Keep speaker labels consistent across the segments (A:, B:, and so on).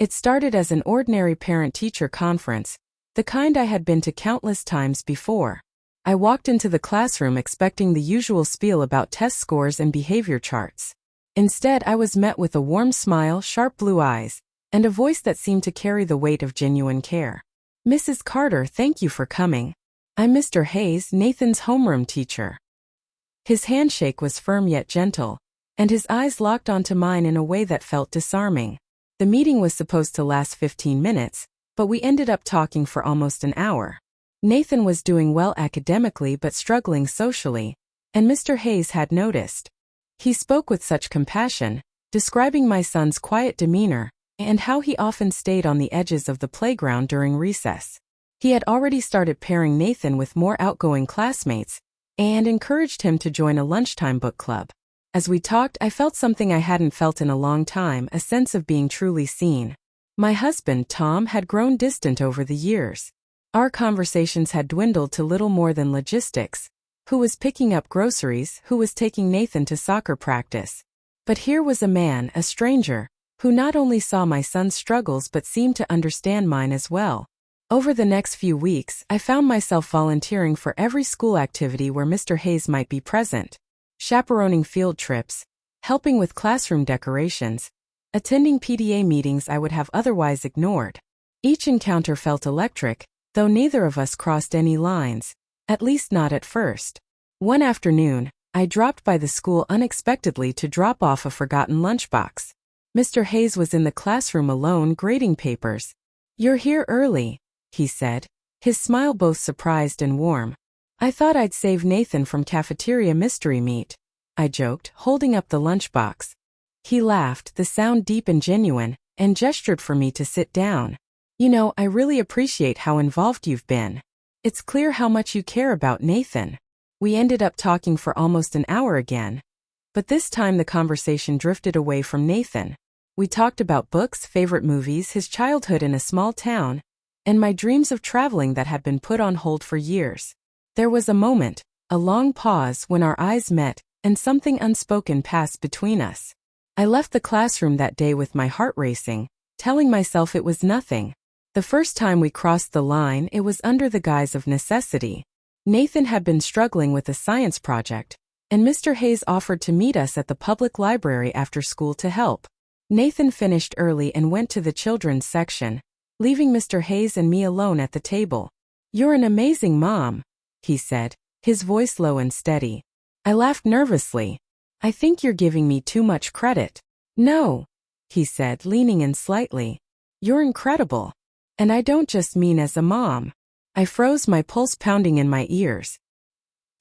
A: It started as an ordinary parent-teacher conference, the kind I had been to countless times before. I walked into the classroom expecting the usual spiel about test scores and behavior charts. Instead, I was met with a warm smile, sharp blue eyes, and a voice that seemed to carry the weight of genuine care. "Mrs. Carter, thank you for coming. I'm Mr. Hayes, Nathan's homeroom teacher." His handshake was firm yet gentle, and his eyes locked onto mine in a way that felt disarming. The meeting was supposed to last 15 minutes, but we ended up talking for almost an hour. Nathan was doing well academically but struggling socially, and Mr. Hayes had noticed. He spoke with such compassion, describing my son's quiet demeanor and how he often stayed on the edges of the playground during recess. He had already started pairing Nathan with more outgoing classmates and encouraged him to join a lunchtime book club. As we talked, I felt something I hadn't felt in a long time, a sense of being truly seen. My husband, Tom, had grown distant over the years. Our conversations had dwindled to little more than logistics. Who was picking up groceries, who was taking Nathan to soccer practice. But here was a man, a stranger, who not only saw my son's struggles but seemed to understand mine as well. Over the next few weeks, I found myself volunteering for every school activity where Mr. Hayes might be present. Chaperoning field trips, helping with classroom decorations, attending PTA meetings I would have otherwise ignored. Each encounter felt electric, though neither of us crossed any lines, at least not at first. One afternoon, I dropped by the school unexpectedly to drop off a forgotten lunchbox. Mr. Hayes was in the classroom alone grading papers. "You're here early," he said, his smile both surprised and warm. "I thought I'd save Nathan from cafeteria mystery meat," I joked, holding up the lunchbox. He laughed, the sound deep and genuine, and gestured for me to sit down. "You know, I really appreciate how involved you've been. It's clear how much you care about Nathan." We ended up talking for almost an hour again. But this time the conversation drifted away from Nathan. We talked about books, favorite movies, his childhood in a small town, and my dreams of traveling that had been put on hold for years. There was a moment, a long pause when our eyes met, and something unspoken passed between us. I left the classroom that day with my heart racing, telling myself it was nothing. The first time we crossed the line, it was under the guise of necessity. Nathan had been struggling with a science project, and Mr. Hayes offered to meet us at the public library after school to help. Nathan finished early and went to the children's section, leaving Mr. Hayes and me alone at the table. "You're an amazing mom," he said, his voice low and steady. I laughed nervously. "I think you're giving me too much credit." "No," he said, leaning in slightly. "You're incredible. And I don't just mean as a mom." I froze, my pulse pounding in my ears.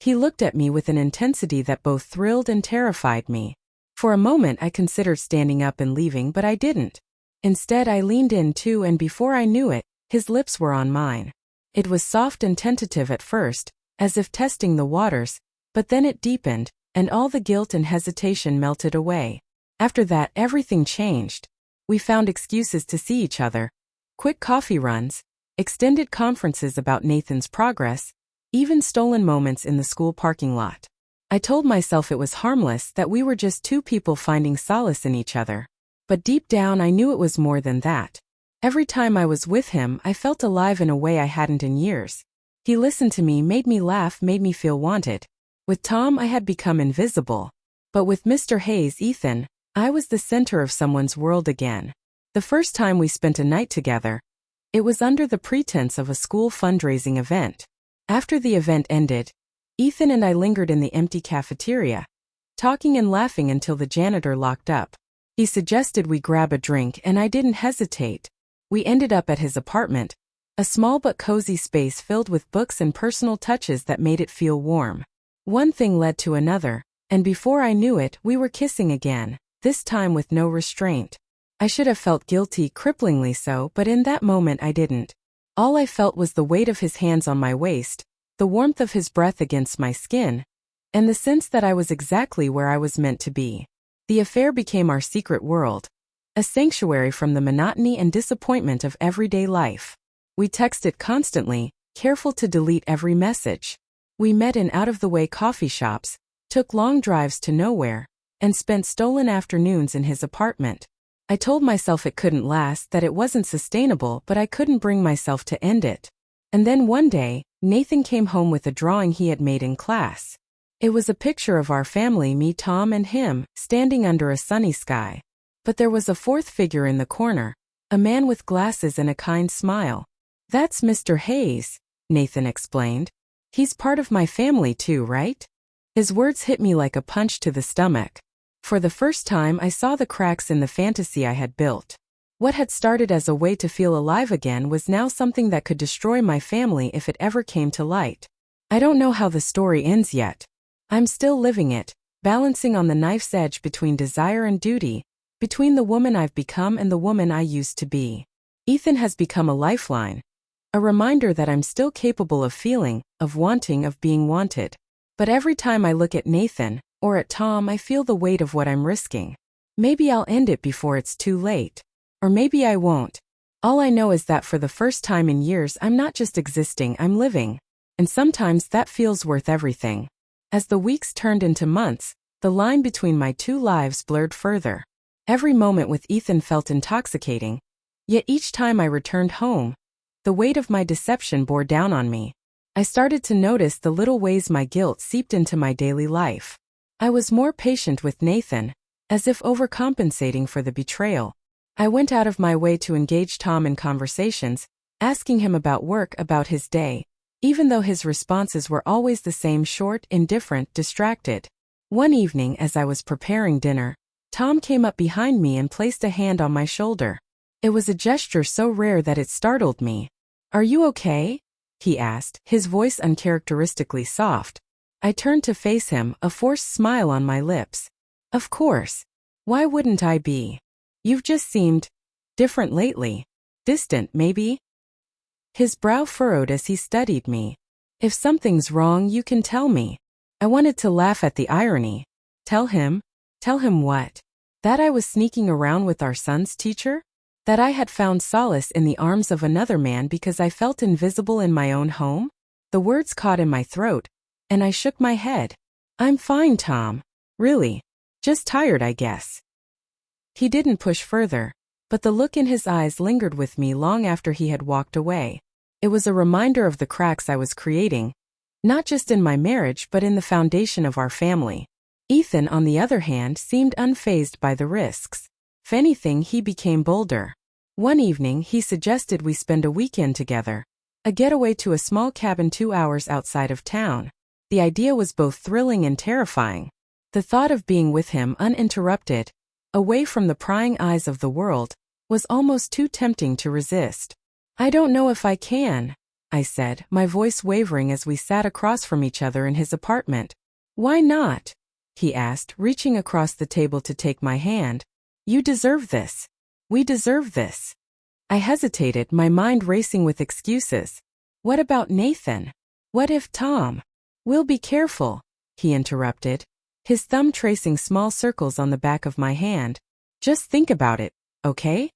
A: He looked at me with an intensity that both thrilled and terrified me. For a moment I considered standing up and leaving, but I didn't. Instead, I leaned in too, and before I knew it, his lips were on mine. It was soft and tentative at first, as if testing the waters, but then it deepened, and all the guilt and hesitation melted away. After that, everything changed. We found excuses to see each other. Quick coffee runs, extended conferences about Nathan's progress, even stolen moments in the school parking lot. I told myself it was harmless, that we were just two people finding solace in each other. But deep down I knew it was more than that. Every time I was with him, I felt alive in a way I hadn't in years. He listened to me, made me laugh, made me feel wanted. With Tom, I had become invisible. But with Mr. Hayes, Ethan, I was the center of someone's world again. The first time we spent a night together, it was under the pretense of a school fundraising event. After the event ended, Ethan and I lingered in the empty cafeteria, talking and laughing until the janitor locked up. He suggested we grab a drink, and I didn't hesitate. We ended up at his apartment, a small but cozy space filled with books and personal touches that made it feel warm. One thing led to another, and before I knew it, we were kissing again, this time with no restraint. I should have felt guilty, cripplingly so, but in that moment I didn't. All I felt was the weight of his hands on my waist, the warmth of his breath against my skin, and the sense that I was exactly where I was meant to be. The affair became our secret world, a sanctuary from the monotony and disappointment of everyday life. We texted constantly, careful to delete every message. We met in out-of-the-way coffee shops, took long drives to nowhere, and spent stolen afternoons in his apartment. I told myself it couldn't last, that it wasn't sustainable, but I couldn't bring myself to end it. And then one day, Nathan came home with a drawing he had made in class. It was a picture of our family, me, Tom, and him, standing under a sunny sky. But there was a fourth figure in the corner, a man with glasses and a kind smile. "That's Mr. Hayes," Nathan explained. "He's part of my family too, right?" His words hit me like a punch to the stomach. For the first time, I saw the cracks in the fantasy I had built. What had started as a way to feel alive again was now something that could destroy my family if it ever came to light. I don't know how the story ends yet. I'm still living it, balancing on the knife's edge between desire and duty, between the woman I've become and the woman I used to be. Ethan has become a lifeline, a reminder that I'm still capable of feeling, of wanting, of being wanted. But every time I look at Nathan, or at Tom, I feel the weight of what I'm risking. Maybe I'll end it before it's too late. Or maybe I won't. All I know is that for the first time in years, I'm not just existing, I'm living. And sometimes that feels worth everything. As the weeks turned into months, the line between my two lives blurred further. Every moment with Ethan felt intoxicating. Yet each time I returned home, the weight of my deception bore down on me. I started to notice the little ways my guilt seeped into my daily life. I was more patient with Nathan, as if overcompensating for the betrayal. I went out of my way to engage Tom in conversations, asking him about work, about his day, even though his responses were always the same: short, indifferent, distracted. One evening, as I was preparing dinner, Tom came up behind me and placed a hand on my shoulder. It was a gesture so rare that it startled me. "Are you okay?" he asked, his voice uncharacteristically soft. I turned to face him, a forced smile on my lips. "Of course. Why wouldn't I be? You've just seemed different lately. Distant, maybe?" His brow furrowed as he studied me. "If something's wrong, you can tell me." I wanted to laugh at the irony. Tell him? Tell him what? That I was sneaking around with our son's teacher? That I had found solace in the arms of another man because I felt invisible in my own home? The words caught in my throat, and I shook my head. "I'm fine, Tom. Really. Just tired, I guess." He didn't push further, but the look in his eyes lingered with me long after he had walked away. It was a reminder of the cracks I was creating, not just in my marriage but in the foundation of our family. Ethan, on the other hand, seemed unfazed by the risks. If anything, he became bolder. One evening, he suggested we spend a weekend together, a getaway to a small cabin 2 hours outside of town. The idea was both thrilling and terrifying. The thought of being with him uninterrupted, away from the prying eyes of the world, was almost too tempting to resist. "I don't know if I can," I said, my voice wavering as we sat across from each other in his apartment. "Why not?" he asked, reaching across the table to take my hand. "You deserve this. We deserve this." I hesitated, my mind racing with excuses. "What about Nathan? What if Tom?" "We'll be careful," he interrupted, his thumb tracing small circles on the back of my hand. "Just think about it, okay?"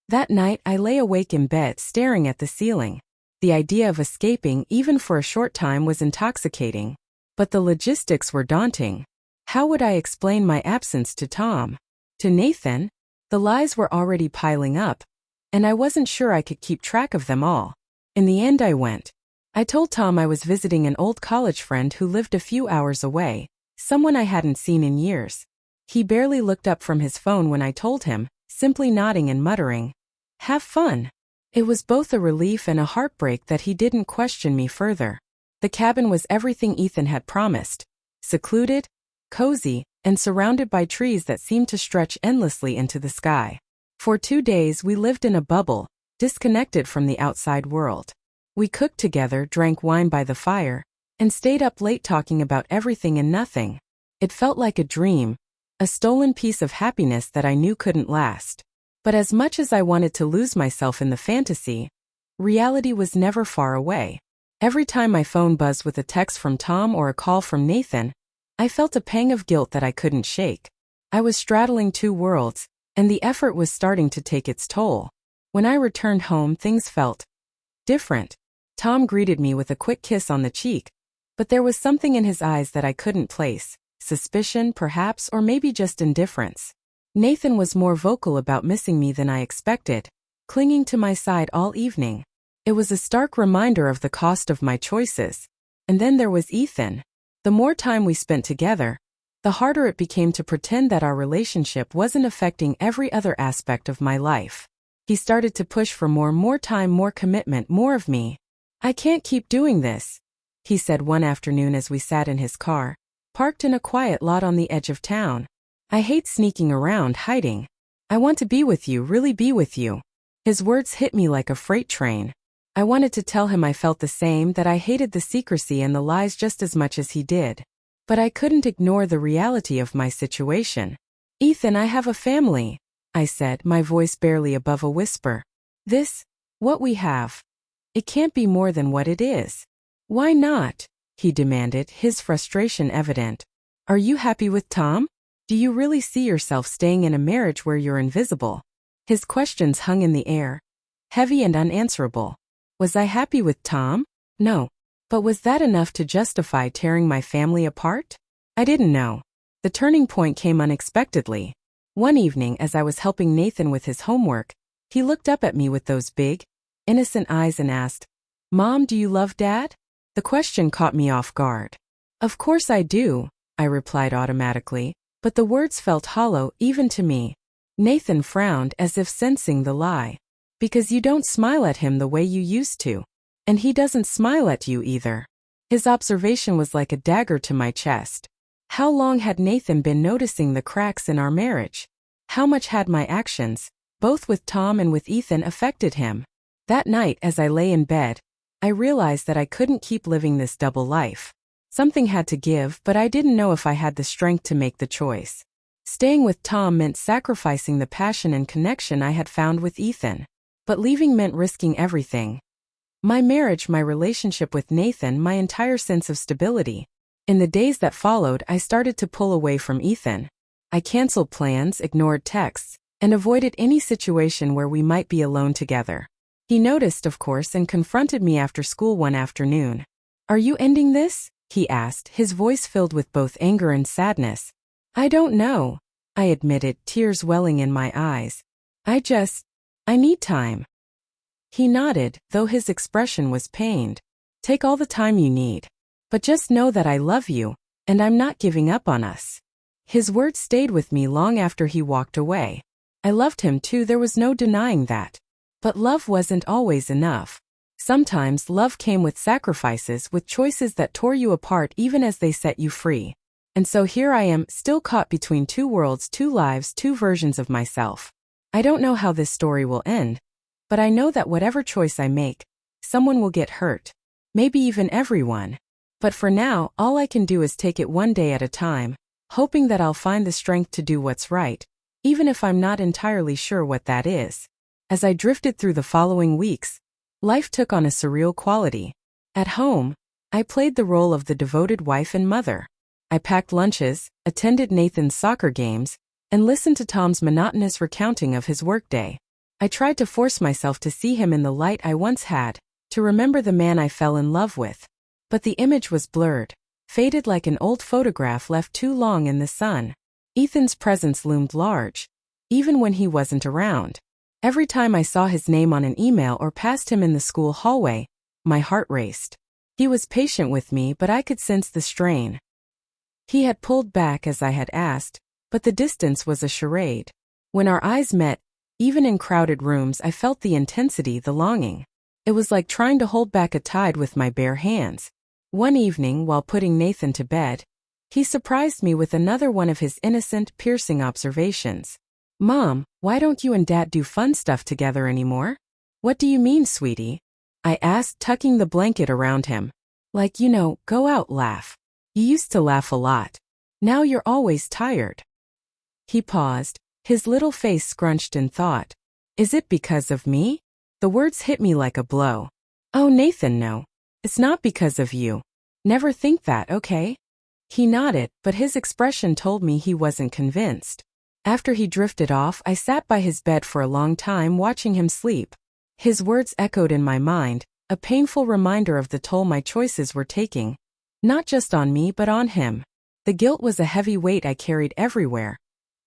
A: That night, I lay awake in bed staring at the ceiling. The idea of escaping, even for a short time, was intoxicating. But the logistics were daunting. How would I explain my absence to Tom? To Nathan? The lies were already piling up, and I wasn't sure I could keep track of them all. In the end, I went. I told Tom I was visiting an old college friend who lived a few hours away, someone I hadn't seen in years. He barely looked up from his phone when I told him, simply nodding and muttering, "Have fun." It was both a relief and a heartbreak that he didn't question me further. The cabin was everything Ethan had promised. Secluded, cozy, and surrounded by trees that seemed to stretch endlessly into the sky. For 2 days we lived in a bubble, disconnected from the outside world. We cooked together, drank wine by the fire, and stayed up late talking about everything and nothing. It felt like a dream, a stolen piece of happiness that I knew couldn't last. But as much as I wanted to lose myself in the fantasy, reality was never far away. Every time my phone buzzed with a text from Tom or a call from Nathan, I felt a pang of guilt that I couldn't shake. I was straddling two worlds, and the effort was starting to take its toll. When I returned home, things felt different. Tom greeted me with a quick kiss on the cheek, but there was something in his eyes that I couldn't place. Suspicion, perhaps, or maybe just indifference. Nathan was more vocal about missing me than I expected, clinging to my side all evening. It was a stark reminder of the cost of my choices. And then there was Ethan. The more time we spent together, the harder it became to pretend that our relationship wasn't affecting every other aspect of my life. He started to push for more time, more commitment, more of me. "I can't keep doing this," he said one afternoon as we sat in his car, parked in a quiet lot on the edge of town. "I hate sneaking around, hiding. I want to be with you, really be with you." His words hit me like a freight train. I wanted to tell him I felt the same, that I hated the secrecy and the lies just as much as he did. But I couldn't ignore the reality of my situation. "Ethan, I have a family," I said, my voice barely above a whisper. What we have. It can't be more than what it is." "Why not?" he demanded, his frustration evident. "Are you happy with Tom? Do you really see yourself staying in a marriage where you're invisible?" His questions hung in the air, heavy and unanswerable. Was I happy with Tom? No. But was that enough to justify tearing my family apart? I didn't know. The turning point came unexpectedly. One evening, as I was helping Nathan with his homework, he looked up at me with those big, innocent eyes and asked, "Mom, do you love Dad?" The question caught me off guard. "Of course I do," I replied automatically, but the words felt hollow even to me. Nathan frowned as if sensing the lie. "Because you don't smile at him the way you used to. And he doesn't smile at you either." His observation was like a dagger to my chest. How long had Nathan been noticing the cracks in our marriage? How much had my actions, both with Tom and with Ethan, affected him? That night, as I lay in bed, I realized that I couldn't keep living this double life. Something had to give, but I didn't know if I had the strength to make the choice. Staying with Tom meant sacrificing the passion and connection I had found with Ethan. But leaving meant risking everything. My marriage, my relationship with Nathan, my entire sense of stability. In the days that followed, I started to pull away from Ethan. I canceled plans, ignored texts, and avoided any situation where we might be alone together. He noticed, of course, and confronted me after school one afternoon. "Are you ending this?" he asked, his voice filled with both anger and sadness. "I don't know," I admitted, tears welling in my eyes. I need time." He nodded, though his expression was pained. "Take all the time you need. But just know that I love you, and I'm not giving up on us." His words stayed with me long after he walked away. I loved him too, there was no denying that. But love wasn't always enough. Sometimes love came with sacrifices, with choices that tore you apart even as they set you free. And so here I am, still caught between two worlds, two lives, two versions of myself. I don't know how this story will end, but I know that whatever choice I make, someone will get hurt. Maybe even everyone. But for now, all I can do is take it one day at a time, hoping that I'll find the strength to do what's right, even if I'm not entirely sure what that is. As I drifted through the following weeks, life took on a surreal quality. At home, I played the role of the devoted wife and mother. I packed lunches, attended Nathan's soccer games, and listened to Tom's monotonous recounting of his workday. I tried to force myself to see him in the light I once had, to remember the man I fell in love with. But the image was blurred, faded like an old photograph left too long in the sun. Ethan's presence loomed large, even when he wasn't around. Every time I saw his name on an email or passed him in the school hallway, my heart raced. He was patient with me, but I could sense the strain. He had pulled back as I had asked, but the distance was a charade. When our eyes met, even in crowded rooms, I felt the intensity, the longing. It was like trying to hold back a tide with my bare hands. One evening, while putting Nathan to bed, he surprised me with another one of his innocent, piercing observations. "Mom, why don't you and Dad do fun stuff together anymore?" "What do you mean, sweetie?" I asked, tucking the blanket around him. "Like, go out, laugh. You used to laugh a lot. Now you're always tired." He paused, his little face scrunched in thought. "Is it because of me?" The words hit me like a blow. "Oh, Nathan, no. It's not because of you. Never think that, okay?" He nodded, but his expression told me he wasn't convinced. After he drifted off, I sat by his bed for a long time watching him sleep. His words echoed in my mind, a painful reminder of the toll my choices were taking. Not just on me but on him. The guilt was a heavy weight I carried everywhere.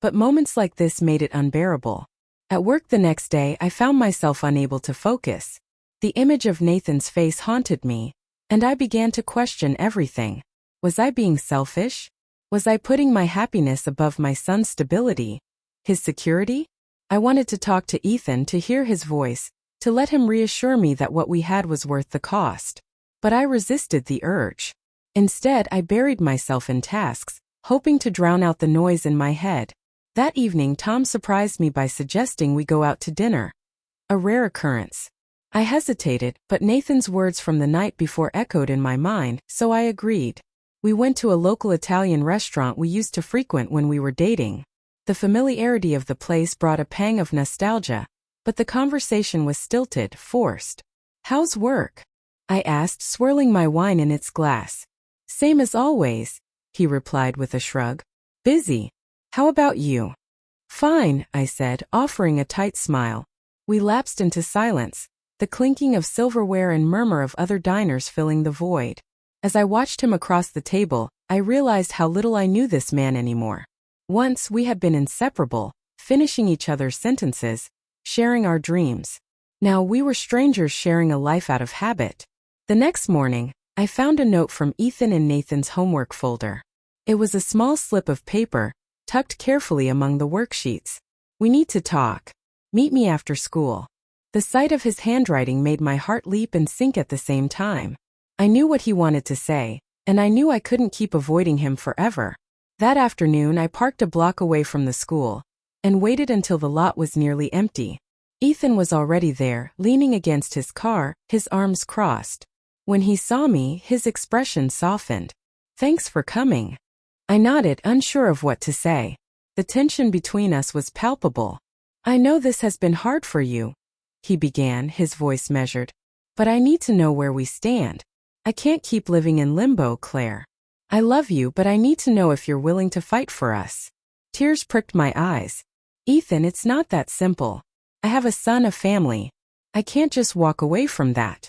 A: but moments like this made it unbearable. At work the next day, I found myself unable to focus. The image of Nathan's face haunted me, and I began to question everything. Was I being selfish? Was I putting my happiness above my son's stability? His security? I wanted to talk to Ethan, to hear his voice, to let him reassure me that what we had was worth the cost. But I resisted the urge. Instead, I buried myself in tasks, hoping to drown out the noise in my head. That evening, Tom surprised me by suggesting we go out to dinner. A rare occurrence. I hesitated, but Nathan's words from the night before echoed in my mind, so I agreed. We went to a local Italian restaurant we used to frequent when we were dating. The familiarity of the place brought a pang of nostalgia, but the conversation was stilted, forced. "How's work?" I asked, swirling my wine in its glass. "Same as always," he replied with a shrug. "Busy. How about you?" "Fine," I said, offering a tight smile. We lapsed into silence, the clinking of silverware and murmur of other diners filling the void. As I watched him across the table, I realized how little I knew this man anymore. Once we had been inseparable, finishing each other's sentences, sharing our dreams. Now we were strangers sharing a life out of habit. The next morning, I found a note from Ethan in Nathan's homework folder. It was a small slip of paper, tucked carefully among the worksheets. "We need to talk. Meet me after school." The sight of his handwriting made my heart leap and sink at the same time. I knew what he wanted to say, and I knew I couldn't keep avoiding him forever. That afternoon, I parked a block away from the school and waited until the lot was nearly empty. Ethan was already there, leaning against his car, his arms crossed. When he saw me, his expression softened. "Thanks for coming." I nodded, unsure of what to say. The tension between us was palpable. "I know this has been hard for you," he began, his voice measured. "But I need to know where we stand. I can't keep living in limbo, Claire. I love you, but I need to know if you're willing to fight for us." Tears pricked my eyes. "Ethan, it's not that simple. I have a son, a family. I can't just walk away from that."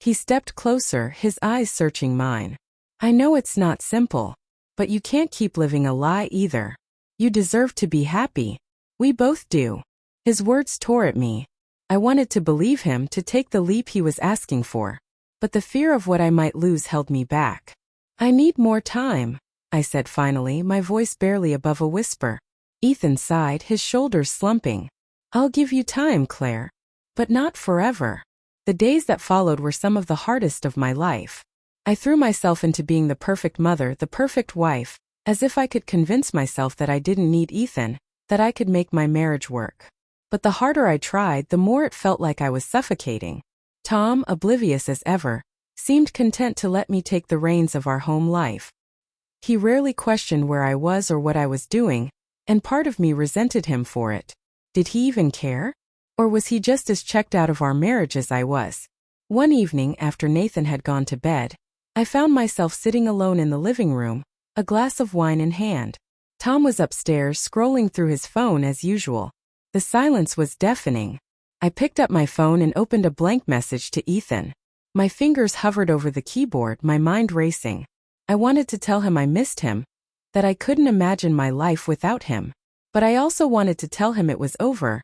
A: He stepped closer, his eyes searching mine. "I know it's not simple. But you can't keep living a lie either. You deserve to be happy. We both do." His words tore at me. I wanted to believe him, to take the leap he was asking for. But the fear of what I might lose held me back. "I need more time," I said finally, my voice barely above a whisper. Ethan sighed, his shoulders slumping. "I'll give you time, Claire. But not forever." The days that followed were some of the hardest of my life. I threw myself into being the perfect mother, the perfect wife, as if I could convince myself that I didn't need Ethan, that I could make my marriage work. But the harder I tried, the more it felt like I was suffocating. Tom, oblivious as ever, seemed content to let me take the reins of our home life. He rarely questioned where I was or what I was doing, and part of me resented him for it. Did he even care? Or was he just as checked out of our marriage as I was? One evening, after Nathan had gone to bed, I found myself sitting alone in the living room, a glass of wine in hand. Tom was upstairs, scrolling through his phone as usual. The silence was deafening. I picked up my phone and opened a blank message to Ethan. My fingers hovered over the keyboard, my mind racing. I wanted to tell him I missed him, that I couldn't imagine my life without him. But I also wanted to tell him it was over,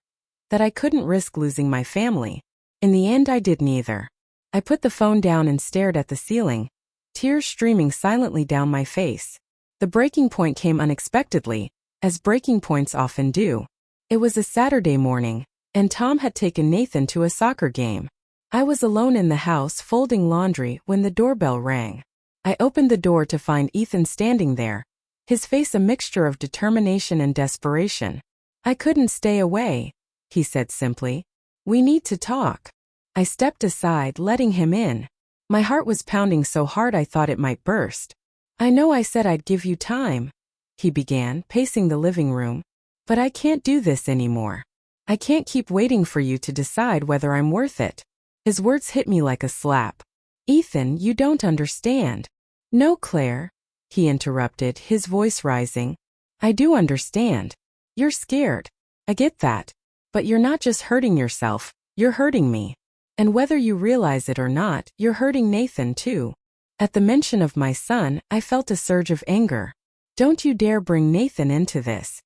A: that I couldn't risk losing my family. In the end, I did neither. I put the phone down and stared at the ceiling, tears streaming silently down my face. The breaking point came unexpectedly, as breaking points often do. It was a Saturday morning, and Tom had taken Nathan to a soccer game. I was alone in the house folding laundry when the doorbell rang. I opened the door to find Ethan standing there, his face a mixture of determination and desperation. "I couldn't stay away," he said simply. "We need to talk." I stepped aside, letting him in. My heart was pounding so hard I thought it might burst. "I know I said I'd give you time," he began, pacing the living room. "But I can't do this anymore. I can't keep waiting for you to decide whether I'm worth it." His words hit me like a slap. "Ethan, you don't understand." "No, Claire," he interrupted, his voice rising. "I do understand. You're scared. I get that. But you're not just hurting yourself, you're hurting me. And whether you realize it or not, you're hurting Nathan too." At the mention of my son, I felt a surge of anger. "Don't you dare bring Nathan into this.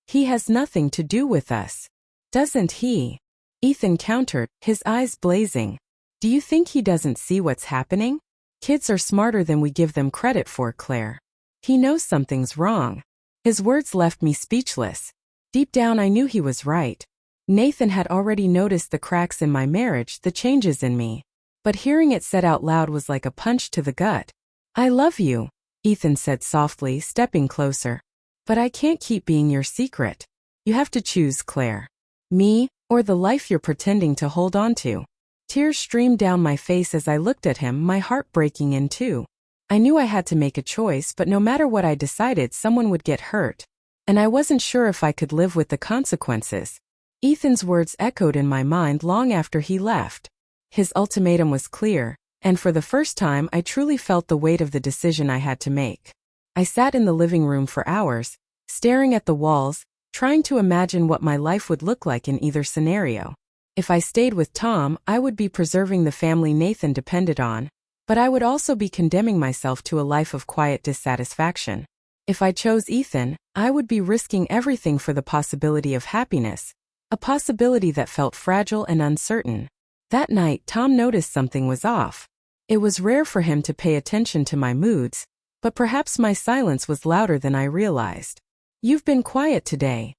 A: He has nothing to do with us. Doesn't he? Ethan countered, his eyes blazing. Do you think he doesn't see what's happening? Kids are smarter than we give them credit for, Claire. He knows something's wrong. His words left me speechless. Deep down I knew he was right. Nathan had already noticed the cracks in my marriage, the changes in me. But hearing it said out loud was like a punch to the gut. I love you, Ethan said softly, stepping closer. But I can't keep being your secret. You have to choose, Claire. Me, or the life you're pretending to hold on to. Tears streamed down my face as I looked at him, my heart breaking in two. I knew I had to make a choice, but no matter what I decided, someone would get hurt. And I wasn't sure if I could live with the consequences. Ethan's words echoed in my mind long after he left. His ultimatum was clear, and for the first time I truly felt the weight of the decision I had to make. I sat in the living room for hours, staring at the walls, trying to imagine what my life would look like in either scenario. If I stayed with Tom, I would be preserving the family Nathan depended on, but I would also be condemning myself to a life of quiet dissatisfaction. If I chose Ethan, I would be risking everything for the possibility of happiness, a possibility that felt fragile and uncertain. That night, Tom noticed something was off. It was rare for him to pay attention to my moods, but perhaps my silence was louder than I realized. You've been quiet today,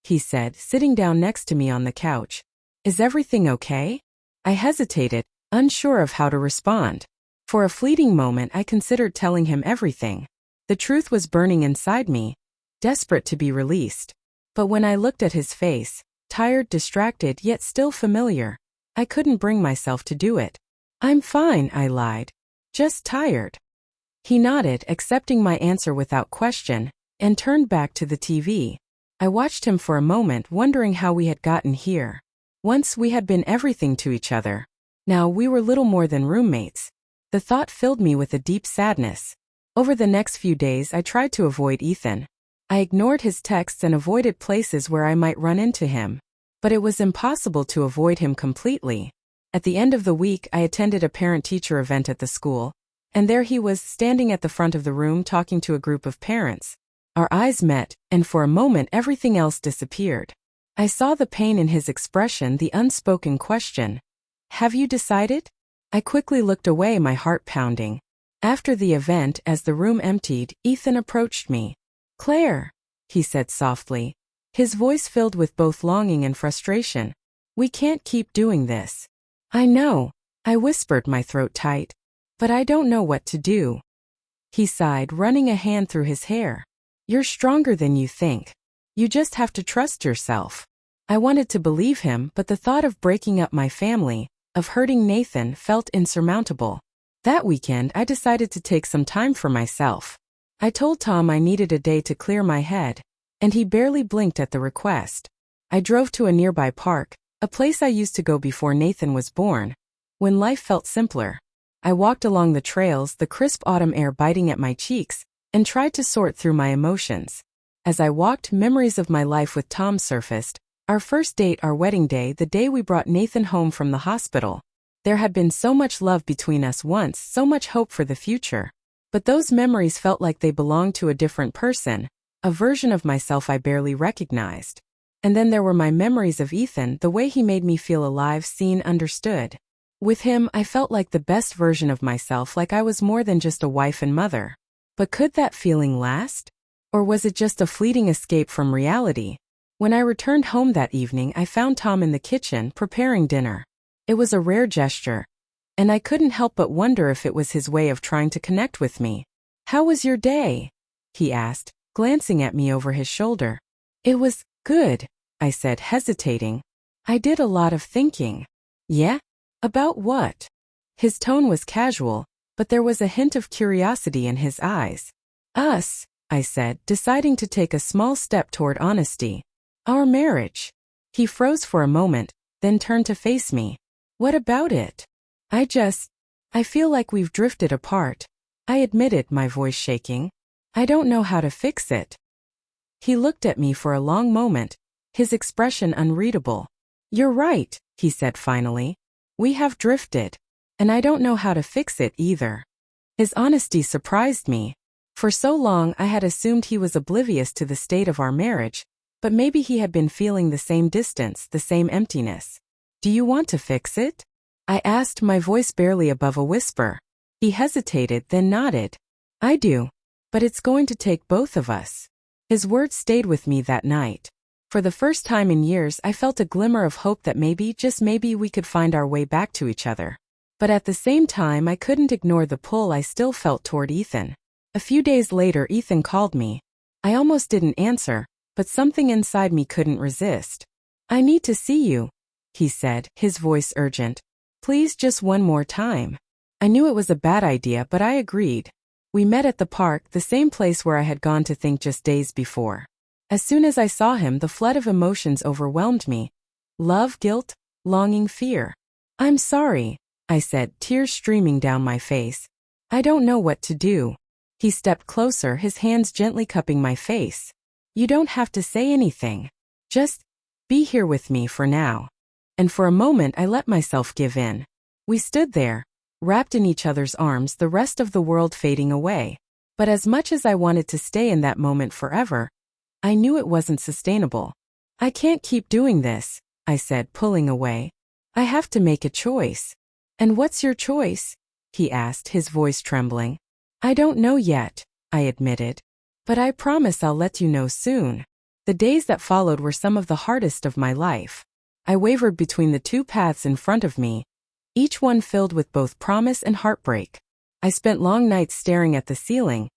A: he said, sitting down next to me on the couch. Is everything okay? I hesitated, unsure of how to respond. For a fleeting moment I considered telling him everything. The truth was burning inside me, desperate to be released. But when I looked at his face, tired, distracted, yet still familiar, I couldn't bring myself to do it. I'm fine, I lied. Just tired. He nodded, accepting my answer without question, and turned back to the TV. I watched him for a moment, wondering how we had gotten here. Once we had been everything to each other. Now we were little more than roommates. The thought filled me with a deep sadness. Over the next few days I tried to avoid Ethan. I ignored his texts and avoided places where I might run into him. But it was impossible to avoid him completely. At the end of the week I attended a parent-teacher event at the school, and there he was, standing at the front of the room talking to a group of parents. Our eyes met, and for a moment everything else disappeared. I saw the pain in his expression, the unspoken question. Have you decided? I quickly looked away, my heart pounding. After the event, as the room emptied, Ethan approached me. Claire, he said softly, his voice filled with both longing and frustration. We can't keep doing this. I know, I whispered, my throat tight. But I don't know what to do. He sighed, running a hand through his hair. You're stronger than you think. You just have to trust yourself. I wanted to believe him, but the thought of breaking up my family, of hurting Nathan, felt insurmountable. That weekend I decided to take some time for myself. I told Tom I needed a day to clear my head, and he barely blinked at the request. I drove to a nearby park, a place I used to go before Nathan was born, when life felt simpler. I walked along the trails, the crisp autumn air biting at my cheeks, and tried to sort through my emotions. As I walked, memories of my life with Tom surfaced. Our first date, our wedding day, the day we brought Nathan home from the hospital. There had been so much love between us once, so much hope for the future. But those memories felt like they belonged to a different person, a version of myself I barely recognized. And then there were my memories of Ethan, the way he made me feel alive, seen, understood. With him, I felt like the best version of myself, like I was more than just a wife and mother. But could that feeling last? Or was it just a fleeting escape from reality? When I returned home that evening, I found Tom in the kitchen, preparing dinner. It was a rare gesture, and I couldn't help but wonder if it was his way of trying to connect with me. How was your day? He asked, glancing at me over his shoulder. It was good, I said, hesitating. I did a lot of thinking. Yeah? About what? His tone was casual, but there was a hint of curiosity in his eyes. Us, I said, deciding to take a small step toward honesty. Our marriage. He froze for a moment, then turned to face me. What about it? I feel like we've drifted apart. I admitted, my voice shaking. I don't know how to fix it. He looked at me for a long moment, his expression unreadable. You're right, he said finally. We have drifted, and I don't know how to fix it either. His honesty surprised me. For so long I had assumed he was oblivious to the state of our marriage, But maybe he had been feeling the same distance, the same emptiness. "Do you want to fix it?" I asked, my voice barely above a whisper. He hesitated, then nodded. "I do. But it's going to take both of us." His words stayed with me that night. For the first time in years, I felt a glimmer of hope that maybe, just maybe, we could find our way back to each other. But at the same time, I couldn't ignore the pull I still felt toward Ethan. A few days later, Ethan called me. I almost didn't answer, but something inside me couldn't resist. "I need to see you," he said, his voice urgent. "Please, just one more time." I knew it was a bad idea, but I agreed. We met at the park, the same place where I had gone to think just days before. As soon as I saw him, the flood of emotions overwhelmed me. Love, guilt, longing, fear. "I'm sorry," I said, tears streaming down my face. "I don't know what to do." He stepped closer, his hands gently cupping my face. "You don't have to say anything. Just be here with me for now." And for a moment I let myself give in. We stood there, wrapped in each other's arms, the rest of the world fading away. But as much as I wanted to stay in that moment forever, I knew it wasn't sustainable. "I can't keep doing this," I said, pulling away. "I have to make a choice." "And what's your choice?" he asked, his voice trembling. "I don't know yet," I admitted. "But I promise I'll let you know soon." The days that followed were some of the hardest of my life. I wavered between the two paths in front of me, each one filled with both promise and heartbreak. I spent long nights staring at the ceiling,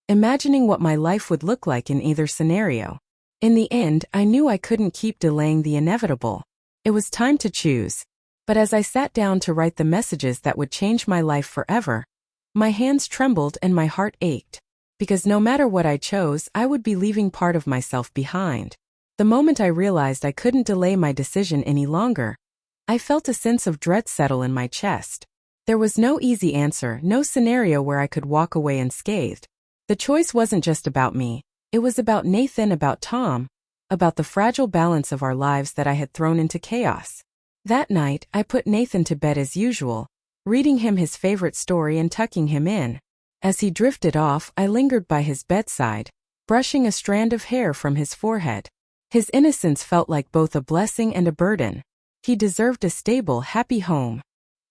A: imagining what my life would look like in either scenario. In the end, I knew I couldn't keep delaying the inevitable. It was time to choose. But as I sat down to write the messages that would change my life forever, my hands trembled and my heart ached. Because no matter what I chose, I would be leaving part of myself behind. The moment I realized I couldn't delay my decision any longer, I felt a sense of dread settle in my chest. There was no easy answer, no scenario where I could walk away unscathed. The choice wasn't just about me. It was about Nathan, about Tom, about the fragile balance of our lives that I had thrown into chaos. That night, I put Nathan to bed as usual, reading him his favorite story and tucking him in. As he drifted off, I lingered by his bedside, brushing a strand of hair from his forehead. His innocence felt like both a blessing and a burden. He deserved a stable, happy home.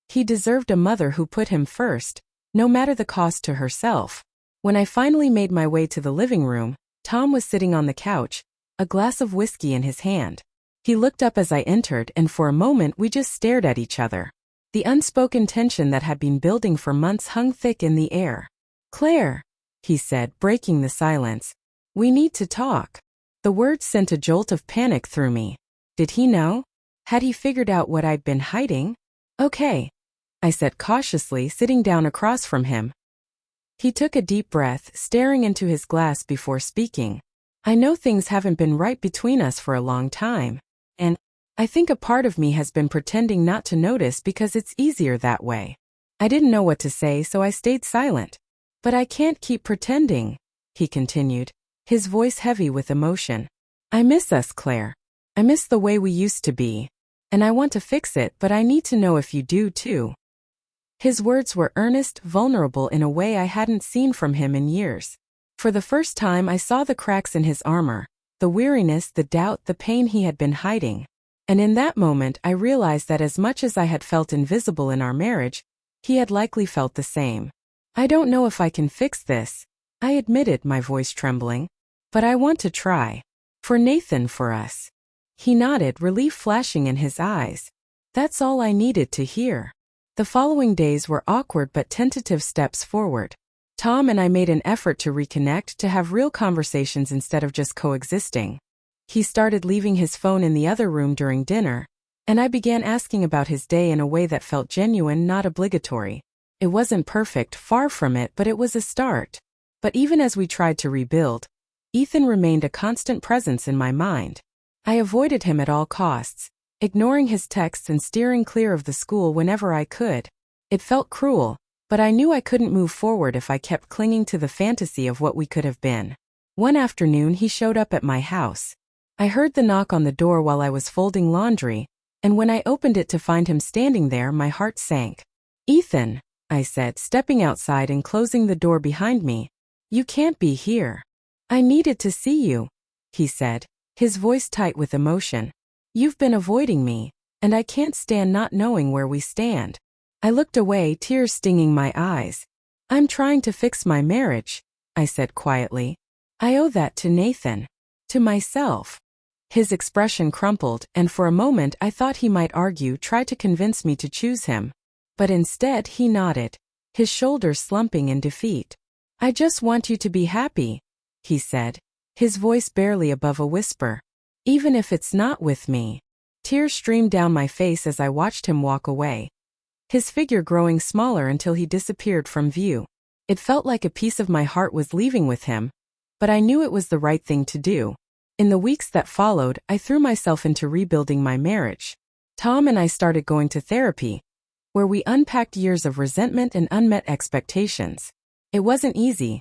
A: He deserved a mother who put him first, no matter the cost to herself. When I finally made my way to the living room, Tom was sitting on the couch, a glass of whiskey in his hand. He looked up as I entered, and for a moment we just stared at each other. The unspoken tension that had been building for months hung thick in the air. "Claire," he said, breaking the silence. "We need to talk." The words sent a jolt of panic through me. Did he know? Had he figured out what I'd been hiding? "Okay," I said cautiously, sitting down across from him. He took a deep breath, staring into his glass before speaking. "I know things haven't been right between us for a long time. And I think a part of me has been pretending not to notice because it's easier that way." I didn't know what to say, so I stayed silent. "But I can't keep pretending," he continued, his voice heavy with emotion. "I miss us, Claire. I miss the way we used to be. And I want to fix it, but I need to know if you do too." His words were earnest, vulnerable in a way I hadn't seen from him in years. For the first time, I saw the cracks in his armor, the weariness, the doubt, the pain he had been hiding. And in that moment, I realized that as much as I had felt invisible in our marriage, he had likely felt the same. "I don't know if I can fix this," I admitted, my voice trembling. "But I want to try. For Nathan, for us." He nodded, relief flashing in his eyes. That's all I needed to hear. The following days were awkward but tentative steps forward. Tom and I made an effort to reconnect, to have real conversations instead of just coexisting. He started leaving his phone in the other room during dinner, and I began asking about his day in a way that felt genuine, not obligatory. It wasn't perfect, far from it, but it was a start. But even as we tried to rebuild, Ethan remained a constant presence in my mind. I avoided him at all costs, ignoring his texts and steering clear of the school whenever I could. It felt cruel, but I knew I couldn't move forward if I kept clinging to the fantasy of what we could have been. One afternoon, he showed up at my house. I heard the knock on the door while I was folding laundry, and when I opened it to find him standing there, my heart sank. "Ethan," I said, stepping outside and closing the door behind me, "you can't be here." "I needed to see you," he said, his voice tight with emotion. "You've been avoiding me, and I can't stand not knowing where we stand." I looked away, tears stinging my eyes. "I'm trying to fix my marriage," I said quietly. "I owe that to Nathan. To myself." His expression crumpled, and for a moment I thought he might argue, try to convince me to choose him. But instead he nodded, his shoulders slumping in defeat. "I just want you to be happy," he said, his voice barely above a whisper. "Even if it's not with me." Tears streamed down my face as I watched him walk away, his figure growing smaller until he disappeared from view. It felt like a piece of my heart was leaving with him, but I knew it was the right thing to do. In the weeks that followed, I threw myself into rebuilding my marriage. Tom and I started going to therapy, where we unpacked years of resentment and unmet expectations. It wasn't easy.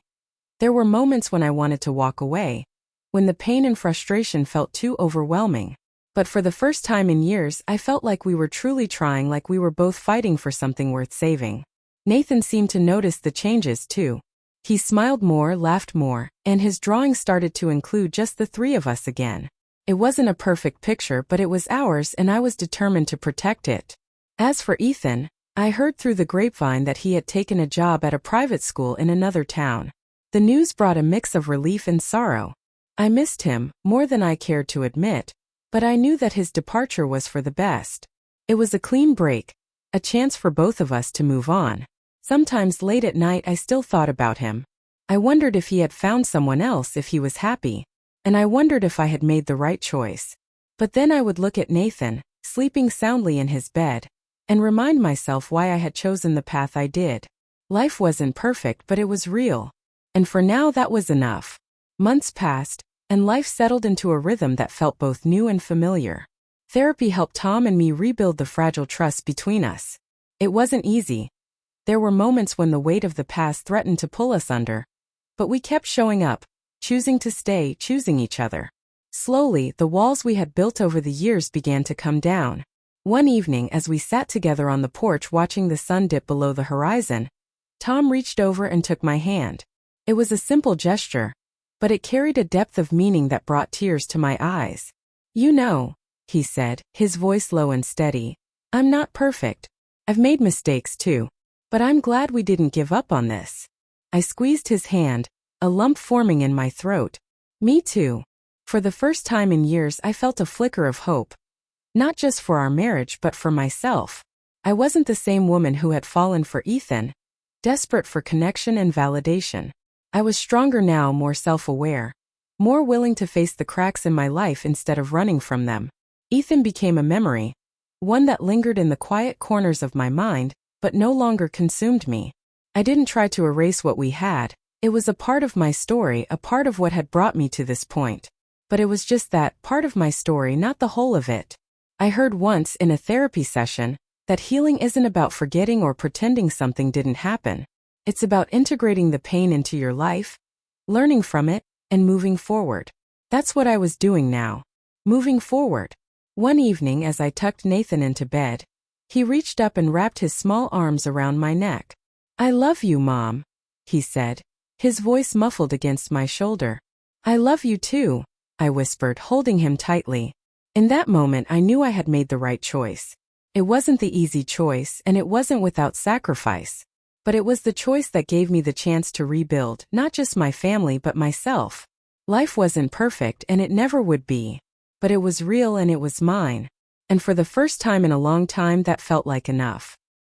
A: There were moments when I wanted to walk away, when the pain and frustration felt too overwhelming. But for the first time in years, I felt like we were truly trying, like we were both fighting for something worth saving. Nathan seemed to notice the changes too. He smiled more, laughed more, and his drawings started to include just the three of us again. It wasn't a perfect picture, but it was ours, and I was determined to protect it. As for Ethan, I heard through the grapevine that he had taken a job at a private school in another town. The news brought a mix of relief and sorrow. I missed him, more than I cared to admit, but I knew that his departure was for the best. It was a clean break, a chance for both of us to move on. Sometimes late at night I still thought about him. I wondered if he had found someone else, if he was happy, and I wondered if I had made the right choice. But then I would look at Nathan, sleeping soundly in his bed, and remind myself why I had chosen the path I did. Life wasn't perfect, but it was real. And for now that was enough. Months passed, and life settled into a rhythm that felt both new and familiar. Therapy helped Tom and me rebuild the fragile trust between us. It wasn't easy. There were moments when the weight of the past threatened to pull us under. But we kept showing up, choosing to stay, choosing each other. Slowly, the walls we had built over the years began to come down. One evening, as we sat together on the porch watching the sun dip below the horizon, Tom reached over and took my hand. It was a simple gesture, but it carried a depth of meaning that brought tears to my eyes. "You know," he said, his voice low and steady, "I'm not perfect. I've made mistakes too. But I'm glad we didn't give up on this." I squeezed his hand, a lump forming in my throat. "Me too." For the first time in years I felt a flicker of hope. Not just for our marriage but for myself. I wasn't the same woman who had fallen for Ethan, desperate for connection and validation. I was stronger now, more self-aware, more willing to face the cracks in my life instead of running from them. Ethan became a memory, one that lingered in the quiet corners of my mind, but no longer consumed me. I didn't try to erase what we had. It was a part of my story, a part of what had brought me to this point. But it was just that, part of my story, not the whole of it. I heard once in a therapy session that healing isn't about forgetting or pretending something didn't happen. It's about integrating the pain into your life, learning from it, and moving forward. That's what I was doing now. Moving forward. One evening as I tucked Nathan into bed, he reached up and wrapped his small arms around my neck. "I love you, Mom," he said, his voice muffled against my shoulder. "I love you too," I whispered, holding him tightly. In that moment I knew I had made the right choice. It wasn't the easy choice, and it wasn't without sacrifice. But it was the choice that gave me the chance to rebuild, not just my family but myself. Life wasn't perfect, and it never would be. But it was real and it was mine. And for the first time in a long time that felt like enough.